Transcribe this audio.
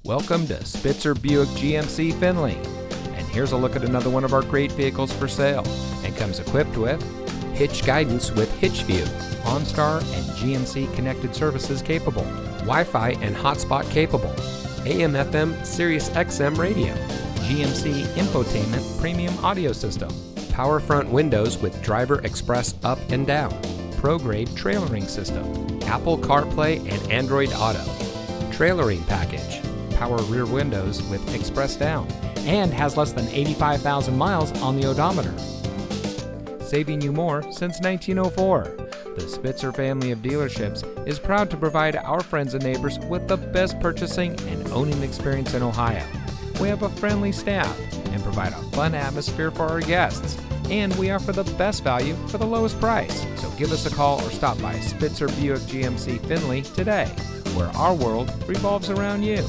Welcome to Spitzer Buick GMC Findlay. And here's a look at another one of our great vehicles for sale. And comes equipped with hitch guidance with hitch view, OnStar and GMC connected services capable, Wi-Fi and hotspot capable, AM/FM Sirius XM radio, GMC infotainment premium audio system, power front windows with driver express up and down, pro-grade trailering system, Apple CarPlay and Android Auto, trailering package, power rear windows with express down, and has less than 85,000 miles on the odometer. Saving you more since 1904. The Spitzer family of dealerships is proud to provide our friends and neighbors with the best purchasing and owning experience in Ohio. We have a friendly staff and provide a fun atmosphere for our guests. And we offer the best value for the lowest price. So give us a call or stop by Spitzer Buick GMC Findlay today, where our world revolves around you.